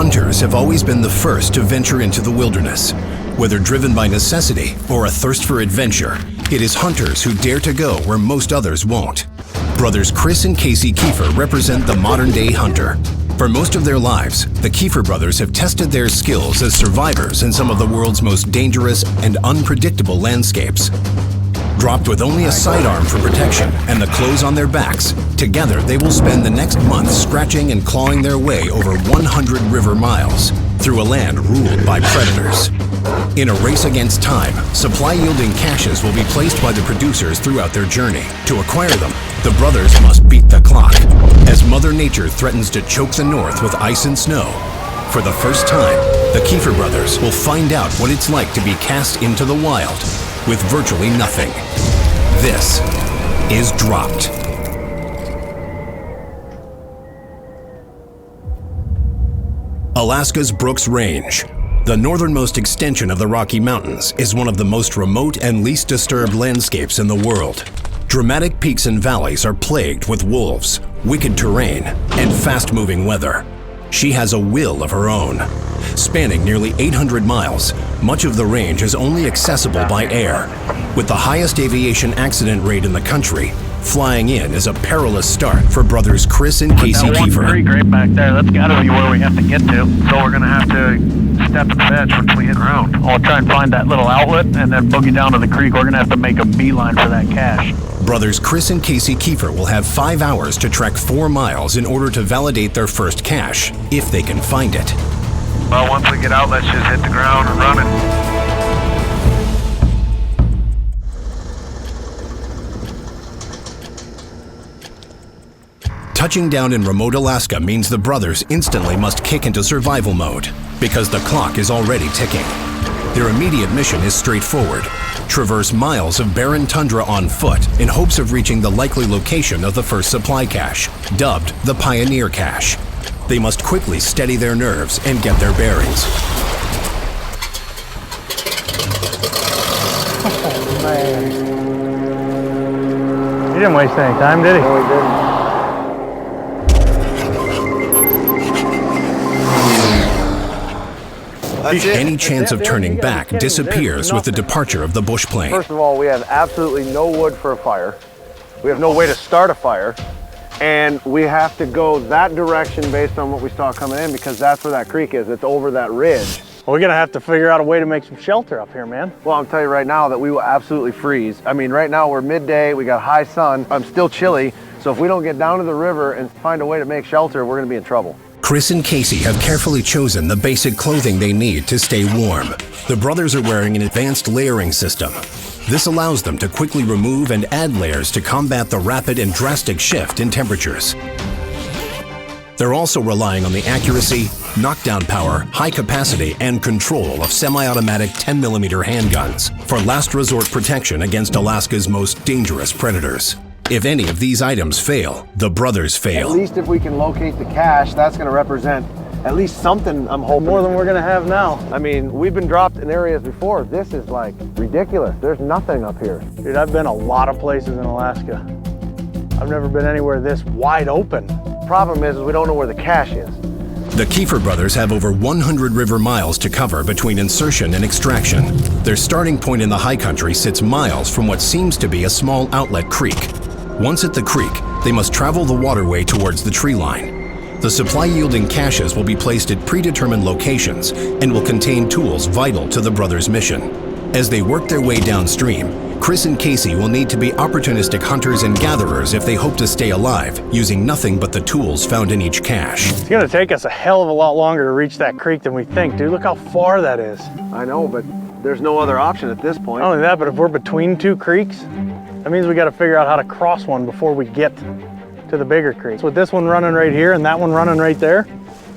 Hunters have always been the first to venture into the wilderness. Whether driven by necessity or a thirst for adventure, it is hunters who dare to go where most others won't. Brothers Chris and Casey Keefer represent the modern-day hunter. For most of their lives, the Keefer brothers have tested their skills as survivors in some of the world's most dangerous and unpredictable landscapes. Dropped with only a sidearm for protection and the clothes on their backs, together they will spend the next month scratching and clawing their way over 100 river miles through a land ruled by predators. In a race against time, supply-yielding caches will be placed by the producers throughout their journey. To acquire them, the brothers must beat the clock, as Mother Nature threatens to choke the North with ice and snow. For the first time, the Keefer brothers will find out what it's like to be cast into the wild with virtually nothing. This is Dropped. Alaska's Brooks Range, the northernmost extension of the Rocky Mountains, is one of the most remote and least disturbed landscapes in the world. Dramatic peaks and valleys are plagued with wolves, wicked terrain, and fast-moving weather. She has a will of her own. Spanning nearly 800 miles, much of the range is only accessible by air. With the highest aviation accident rate in the country, flying in is a perilous start for brothers Chris and Casey Keefer. Creek right back there, that's got to be where we have to get to. So we're going to have to step the bench once we hit ground. I'll try and find that little outlet and then boogie down to the creek. We're going to have to make a beeline for that cache. Brothers Chris and Casey Keefer will have 5 hours to trek 4 miles in order to validate their first cache, if they can find it. Well, once we get out, let's just hit the ground and run it. Touching down in remote Alaska means the brothers instantly must kick into survival mode, because the clock is already ticking. Their immediate mission is straightforward: traverse miles of barren tundra on foot in hopes of reaching the likely location of the first supply cache, dubbed the Pioneer Cache. They must quickly steady their nerves and get their bearings. Oh, man. He didn't waste any time, did he? No, he didn't. Any chance of turning back disappears with the departure of the bush plane. First of all, we have absolutely no wood for a fire. We have no way to start a fire. And we have to go that direction based on what we saw coming in, because that's where that creek is. It's over that ridge. Well, we're gonna have to figure out a way to make some shelter up here, man. Well, I'm telling you right now that we will absolutely freeze. I mean, right now we're midday, we got high sun. I'm still chilly. So if we don't get down to the river and find a way to make shelter, we're gonna be in trouble. Chris and Casey have carefully chosen the basic clothing they need to stay warm. The brothers are wearing an advanced layering system. This allows them to quickly remove and add layers to combat the rapid and drastic shift in temperatures. They're also relying on the accuracy, knockdown power, high capacity, and control of semi-automatic 10mm handguns for last resort protection against Alaska's most dangerous predators. If any of these items fail, the brothers fail. At least if we can locate the cache, that's gonna represent at least something, I'm hoping. More than we're gonna have now. I mean, we've been dropped in areas before. This is like ridiculous. There's nothing up here. Dude, I've been a lot of places in Alaska. I've never been anywhere this wide open. Problem is we don't know where the cache is. The Keefer brothers have over 100 river miles to cover between insertion and extraction. Their starting point in the high country sits miles from what seems to be a small outlet creek. Once at the creek, they must travel the waterway towards the tree line. The supply-yielding caches will be placed at predetermined locations and will contain tools vital to the brothers' mission. As they work their way downstream, Chris and Casey will need to be opportunistic hunters and gatherers if they hope to stay alive, using nothing but the tools found in each cache. It's gonna take us a hell of a lot longer to reach that creek than we think, dude. Look how far that is. I know, but there's no other option at this point. Not only that, but if we're between 2 creeks, that means we gotta figure out how to cross one before we get to the bigger creek. So with this one running right here and that one running right there,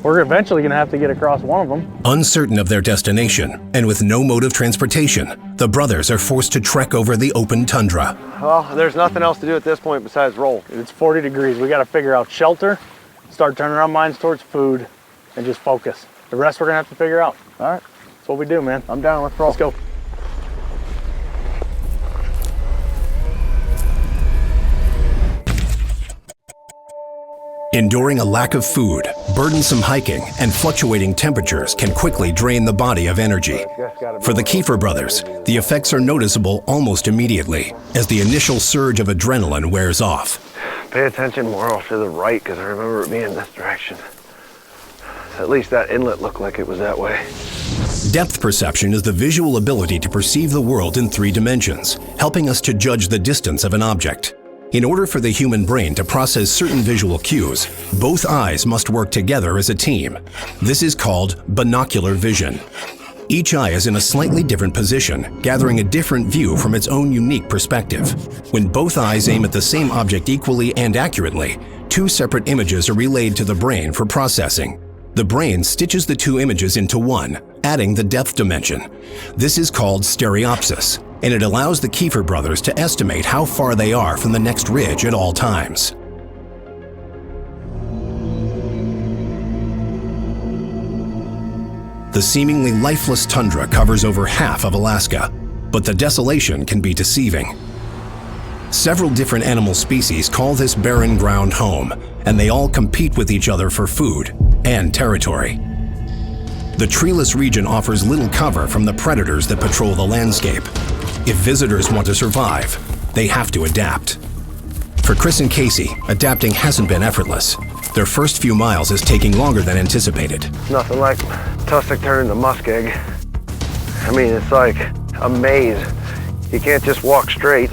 we're eventually gonna have to get across one of them. Uncertain of their destination and with no mode of transportation, the brothers are forced to trek over the open tundra. Well, there's nothing else to do at this point besides roll. It's 40 degrees. We gotta figure out shelter, start turning our minds towards food, and just focus. The rest we're gonna have to figure out. All right. That's what we do, man. I'm down, let's roll. Let's go. Enduring a lack of food, Burdensome hiking and fluctuating temperatures can quickly drain the body of energy. For the Keefer brothers, the effects are noticeable almost immediately as the initial surge of adrenaline wears off. Pay attention more off to the right, because I remember it being this direction. At least that inlet looked like it was that way. Depth perception is the visual ability to perceive the world in 3 dimensions, helping us to judge the distance of an object. In order for the human brain to process certain visual cues, both eyes must work together as a team. This is called binocular vision. Each eye is in a slightly different position, gathering a different view from its own unique perspective. When both eyes aim at the same object equally and accurately, 2 separate images are relayed to the brain for processing. The brain stitches the 2 images into one, adding the depth dimension. This is called stereopsis, and it allows the Keefer brothers to estimate how far they are from the next ridge at all times. The seemingly lifeless tundra covers over half of Alaska, but the desolation can be deceiving. Several different animal species call this barren ground home, and they all compete with each other for food and territory. The treeless region offers little cover from the predators that patrol the landscape. If visitors want to survive, they have to adapt. For Chris and Casey, adapting hasn't been effortless. Their first few miles is taking longer than anticipated. Nothing like tussock turning to muskeg. I mean, it's like a maze. You can't just walk straight.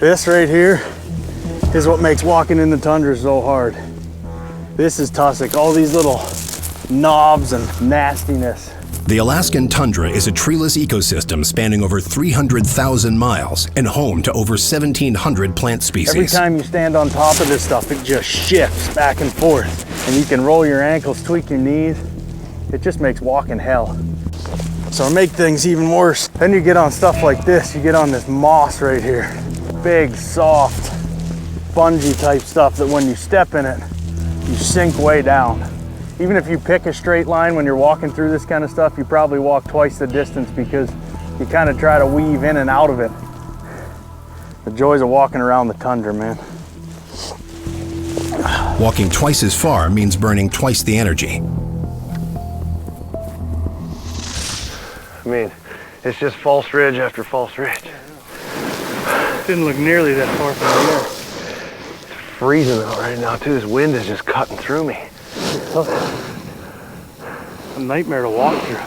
This right here is what makes walking in the tundra so hard. This is tussock, all these little knobs and nastiness. The Alaskan tundra is a treeless ecosystem spanning over 300,000 miles and home to over 1,700 plant species. Every time you stand on top of this stuff, it just shifts back and forth. And you can roll your ankles, tweak your knees. It just makes walking hell. So to make things even worse, then you get on stuff like this. You get on this moss right here. Big, soft, spongy type stuff that when you step in it, you sink way down. Even if you pick a straight line when you're walking through this kind of stuff, you probably walk twice the distance because you kind of try to weave in and out of it. The joys of walking around the tundra, man. Walking twice as far means burning twice the energy. I mean, it's just false ridge after false ridge. Didn't look nearly that far from the air. It's freezing out right now too. This wind is just cutting through me. A nightmare to walk through.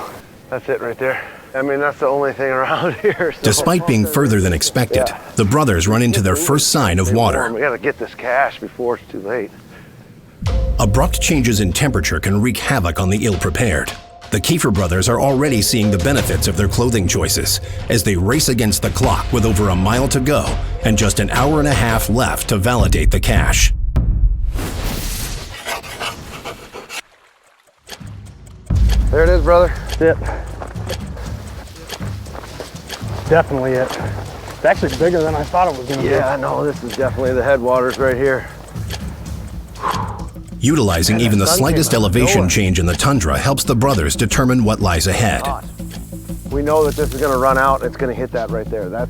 That's it right there. I mean, that's the only thing around here. So. Despite being further than expected, the brothers run into their first sign of water. We gotta get this cache before it's too late. Abrupt changes in temperature can wreak havoc on the ill-prepared. The Keefer brothers are already seeing the benefits of their clothing choices as they race against the clock with over a mile to go and just an hour and a half left to validate the cache. There it is, brother. That's it. Definitely it. It's actually bigger than I thought it was going to be. Yeah, I know. This is definitely the headwaters right here. Utilizing even the slightest elevation change in the tundra helps the brothers determine what lies ahead. We know that this is going to run out. It's going to hit that right there. That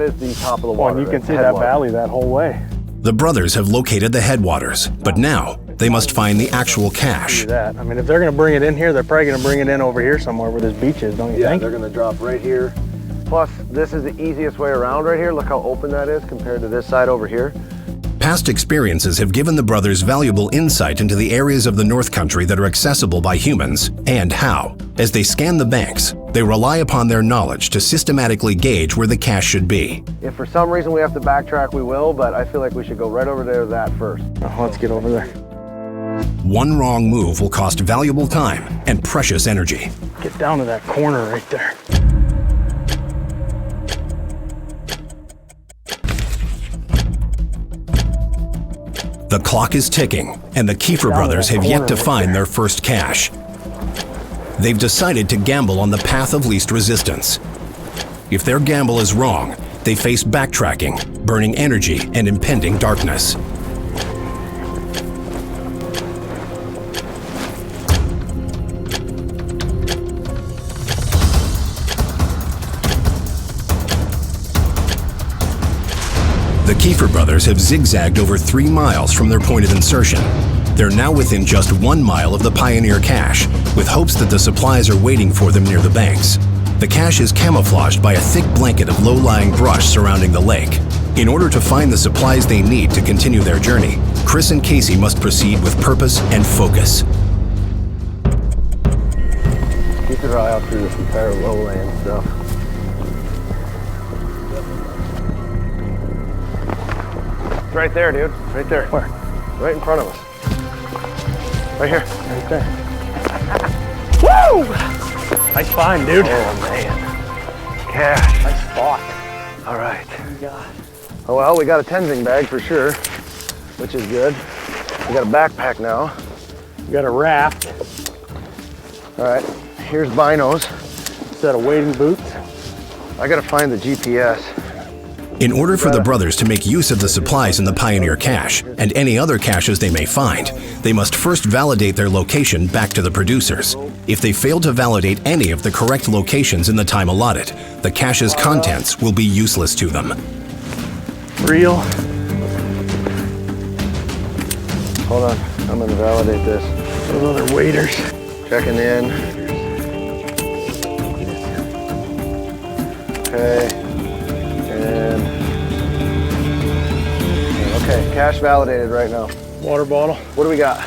is the top of the water. And you can see that valley that whole way. The brothers have located the headwaters, but now they must find the actual cache. I mean, if they're going to bring it in here, they're probably going to bring it in over here somewhere where this beach is, don't you think? Yeah, they're going to drop right here. Plus, this is the easiest way around right here. Look how open that is compared to this side over here. Past experiences have given the brothers valuable insight into the areas of the North Country that are accessible by humans and how. As they scan the banks, they rely upon their knowledge to systematically gauge where the cache should be. If for some reason we have to backtrack, we will, but I feel like we should go right over there to that first. Let's get over there. One wrong move will cost valuable time and precious energy. Get down to that corner right there. The clock is ticking, and the Keefer brothers have yet to find their first cache. They've decided to gamble on the path of least resistance. If their gamble is wrong, they face backtracking, burning energy, and impending darkness. The Keefer brothers have zigzagged over 3 miles from their point of insertion. They're now within just 1 mile of the Pioneer cache, with hopes that the supplies are waiting for them near the banks. The cache is camouflaged by a thick blanket of low-lying brush surrounding the lake. In order to find the supplies they need to continue their journey, Chris and Casey must proceed with purpose and focus. Keep your eye out through this entire lowland stuff. It's right there, dude. Right there. Where? Right in front of us. Right here. Right there. Woo! Nice find, dude. Oh, man. Cash. Nice spot. All right. God. Oh, well, we got a Tenzing bag for sure, which is good. We got a backpack now. We got a raft. All right. Here's binos. Set of wading boots. I got to find the GPS. In order for the brothers to make use of the supplies in the Pioneer cache and any other caches they may find, they must first validate their location back to the producers. If they fail to validate any of the correct locations in the time allotted, the cache's contents will be useless to them. Reel. Hold on. I'm going to validate this. Those other waders. Checking in. Okay. And okay, cache validated right now. Water bottle. What do we got?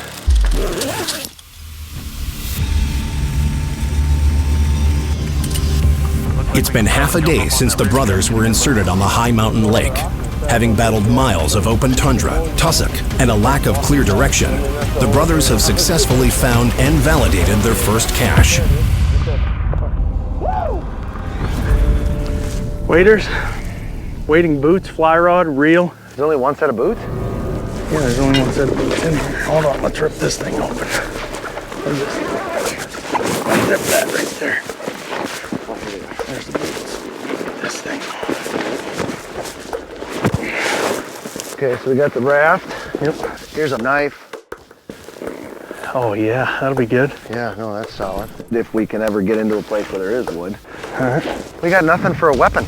It's been half a day since the brothers were inserted on the high mountain lake. Having battled miles of open tundra, tussock, and a lack of clear direction, the brothers have successfully found and validated their first cache. Waders, wading boots, fly rod, reel. There's only one set of boots? Yeah, there's only one set of boots in here. Hold on, let's rip this thing open. Zip that right there. There's the boots. This thing. Okay, so we got the raft. Yep. Here's a knife. Oh yeah, that'll be good. Yeah, no, that's solid. If we can ever get into a place where there is wood. All right. We got nothing for a weapon.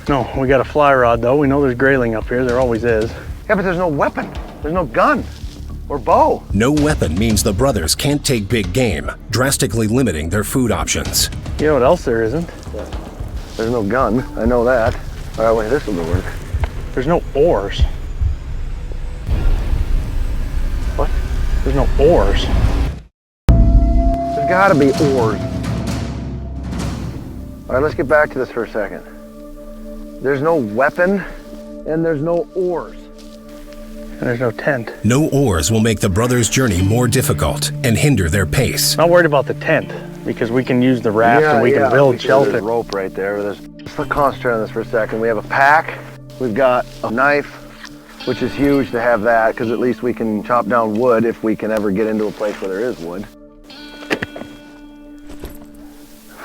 No, we got a fly rod though. We know there's grayling up here. There always is. Yeah, but there's no weapon. There's no gun or bow. No weapon means the brothers can't take big game, drastically limiting their food options. You know what else there isn't? There's no gun. I know that. All right, wait, this will work. There's no oars. What? There's no oars. There's gotta be oars. All right, let's get back to this for a second. There's no weapon and there's no oars. And there's no tent. No oars will make the brothers' journey more difficult and hinder their pace. Not worried about the tent because we can use the raft and we can build shelter. There's rope right there. Let's concentrate on this for a second. We have a pack. We've got a knife, which is huge to have that because at least we can chop down wood if we can ever get into a place where there is wood.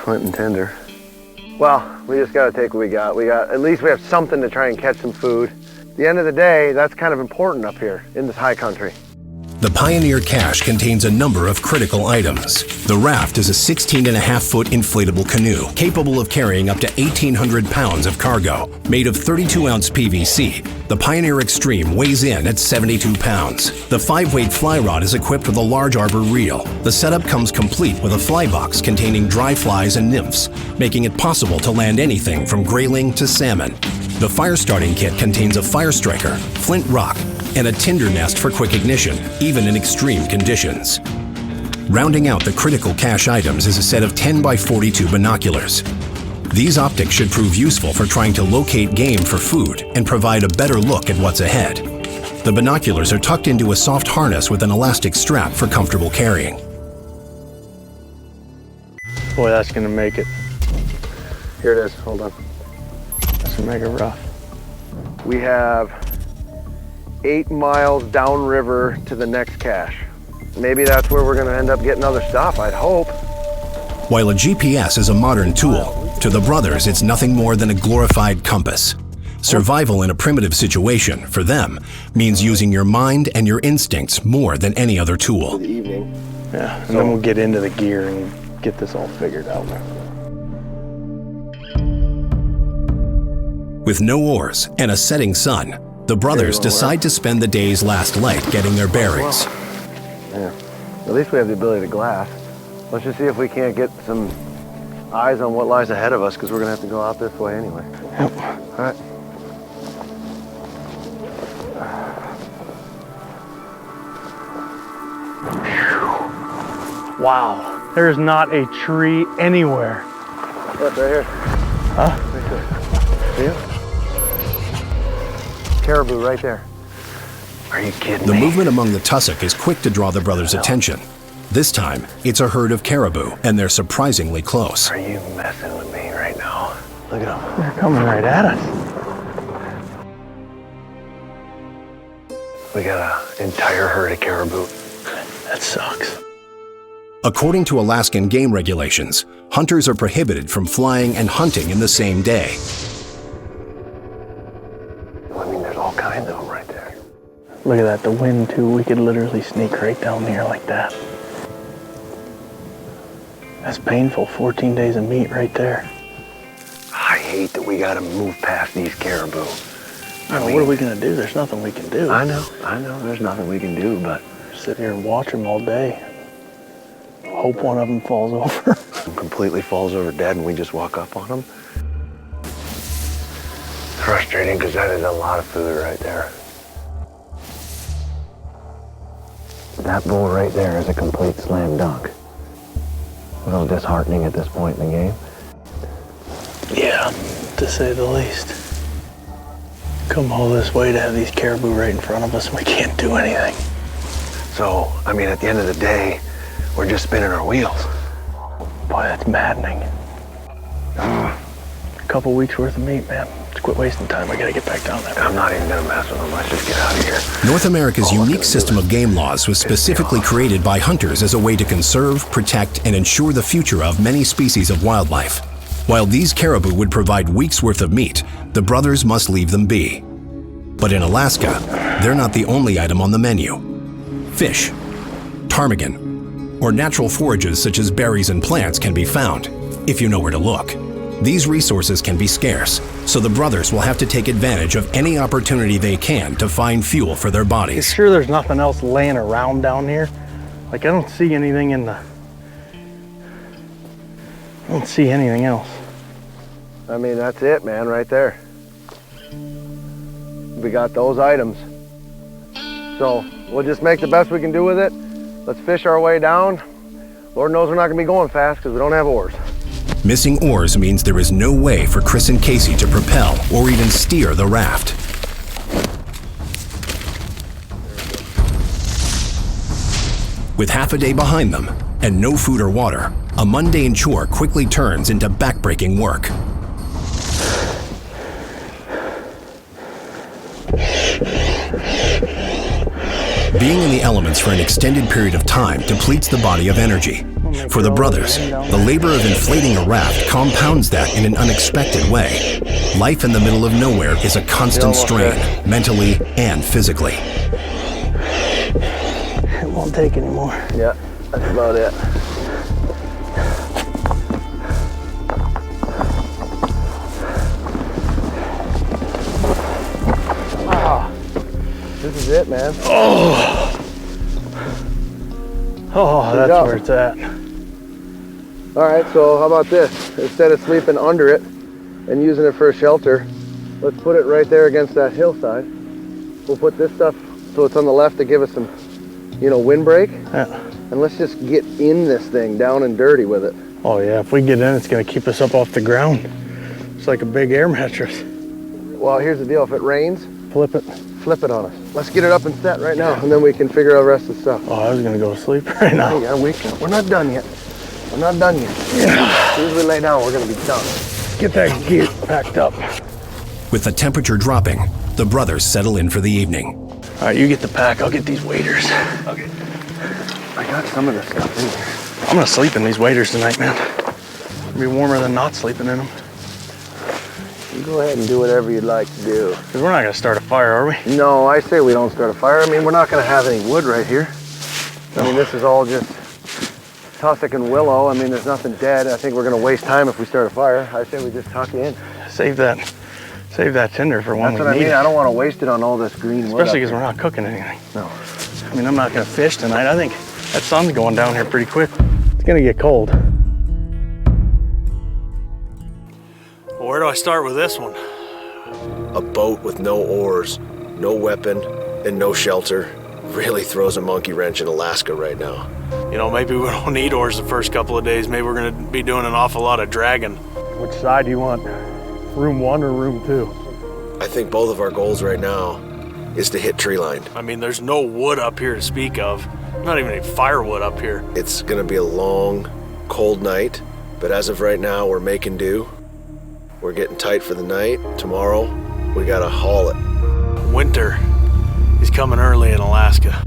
Flint and tinder. Well, we just gotta take what we got. At least we have something to try and catch some food. At the end of the day, that's kind of important up here in this high country. The Pioneer cache contains a number of critical items. The raft is a 16.5-foot inflatable canoe capable of carrying up to 1,800 pounds of cargo. Made of 32-ounce PVC, the Pioneer Extreme weighs in at 72 pounds. The 5-weight fly rod is equipped with a large arbor reel. The setup comes complete with a fly box containing dry flies and nymphs, making it possible to land anything from grayling to salmon. The fire starting kit contains a fire striker, flint rock, and a tinder nest for quick ignition, even in extreme conditions. Rounding out the critical cache items is a set of 10 by 42 binoculars. These optics should prove useful for trying to locate game for food and provide a better look at what's ahead. The binoculars are tucked into a soft harness with an elastic strap for comfortable carrying. Boy, that's gonna make it. Here it is, hold on. That's gonna make it rough. We have 8 miles downriver to the next cache. Maybe that's where we're gonna end up getting other stuff, I'd hope. While a GPS is a modern tool, to the brothers it's nothing more than a glorified compass. Survival in a primitive situation, for them, means using your mind and your instincts more than any other tool. The evening. Yeah, and then we'll get into the gear and get this all figured out. With no oars and a setting sun, the brothers decide to spend the day's last light getting their bearings. Yeah. At least we have the ability to glass. Let's just see if we can't get some eyes on what lies ahead of us, because we're gonna have to go out this way anyway. Yep. All right. Wow, there's not a tree anywhere. Look, right here. Huh? Right there. See it? Caribou right there. Are you kidding The me? movement among the tussock is quick to draw the brothers' attention. This time, it's a herd of caribou, and they're surprisingly close. Are you messing with me right now? Look at them. They're coming right at us. We got an entire herd of caribou. That sucks. According to Alaskan game regulations, hunters are prohibited from flying and hunting in the same day. I mean, there's all kinds of them right there. Look at that, the wind too. We could literally sneak right down here like that. That's painful, 14 days of meat right there. I hate that we gotta move past these caribou. I mean, what are we gonna do? There's nothing we can do. I know, there's nothing we can do, but Sit here and watch them all day. Hope one of them falls over. completely falls over dead and we just walk up on them. Frustrating, because that is a lot of food right there. That bull right there is a complete slam dunk. A little disheartening at this point in the game. Yeah, to say the least. Come all this way to have these caribou right in front of us, we can't do anything. So, I mean, at the end of the day, we're just spinning our wheels. Boy, that's maddening. A couple weeks worth of meat, man. Let's quit wasting time. I gotta get back down there. I'm not even gonna mess with them. Let's just get out of here. North America's unique system of game laws was specifically created by hunters as a way to conserve, protect, and ensure the future of many species of wildlife. While these caribou would provide weeks' worth of meat, the brothers must leave them be. But in Alaska, they're not the only item on the menu. Fish, ptarmigan, or natural forages such as berries and plants can be found, if you know where to look. These resources can be scarce, so the brothers will have to take advantage of any opportunity they can to find fuel for their You bodies. sure there's nothing else laying around down here? Like, I don't see anything in the... I don't see anything else. I mean, that's it, man, right there. We got those items. So we'll just make the best we can do with it. Let's fish our way down. Lord knows we're not gonna be going fast because we don't have oars. Missing oars means there is no way for Chris and Casey to propel or even steer the raft. With half a day behind them and no food or water, a mundane chore quickly turns into backbreaking work. Being in the elements for an extended period of time depletes the body of energy. For the brothers, the labor of inflating a raft compounds that in an unexpected way. Life in the middle of nowhere is a constant strain, mentally and physically. It won't take anymore. Yeah, that's about it. Wow, this is it, man. Oh, that's job. where it's at. All right, so how about this? Instead of sleeping under it and using it for a shelter, let's put it right there against that hillside. We'll put this stuff so it's on the left to give us some, windbreak. Yeah. And let's just get in this thing down and dirty with it. Oh yeah, if we get in, it's gonna keep us up off the ground. It's like a big air mattress. Well, here's the deal. If it rains, Flip it. flip it on us. Let's get it up and set right now, and then we can figure out the rest of the stuff. Oh, I was gonna go to sleep right now. Yeah, we're not done yet. We're not done yet. As soon as we lay down, we're gonna be done. Get that gear packed up. With the temperature dropping, the brothers settle in for the evening. All right, you get the pack. I'll get these waders. Okay. I got some of this stuff in here. I'm gonna sleep in these waders tonight, man. It'll be warmer than not sleeping in them. You go ahead and do whatever you'd like to do. Because we're not gonna start a fire, are we? No, I say we don't start a fire. I mean, we're not gonna have any wood right here. I mean, this is all just tussock and willow. I mean, there's nothing dead. I think we're gonna waste time if we start a fire. I say we just tuck in. Save that Save that tinder for when That's we what I need mean. it. I don't want to waste it on all this green wood. Especially because we're not cooking anything. No. I mean, I'm not gonna fish tonight. I think that sun's going down here pretty quick. It's gonna get cold. Well, where do I start with this one? A boat with no oars, no weapon, and no shelter really throws a monkey wrench in Alaska right now. You know, maybe we don't need oars the first couple of days. Maybe we're gonna be doing an awful lot of dragging. Which side do you want? Room 1 or room 2? I think both of our goals right now is to hit tree line. I mean, there's no wood up here to speak of. Not even any firewood up here. It's gonna be a long, cold night, but as of right now, we're making do. We're getting tight for the night. Tomorrow, we gotta haul it. Winter is coming early in Alaska.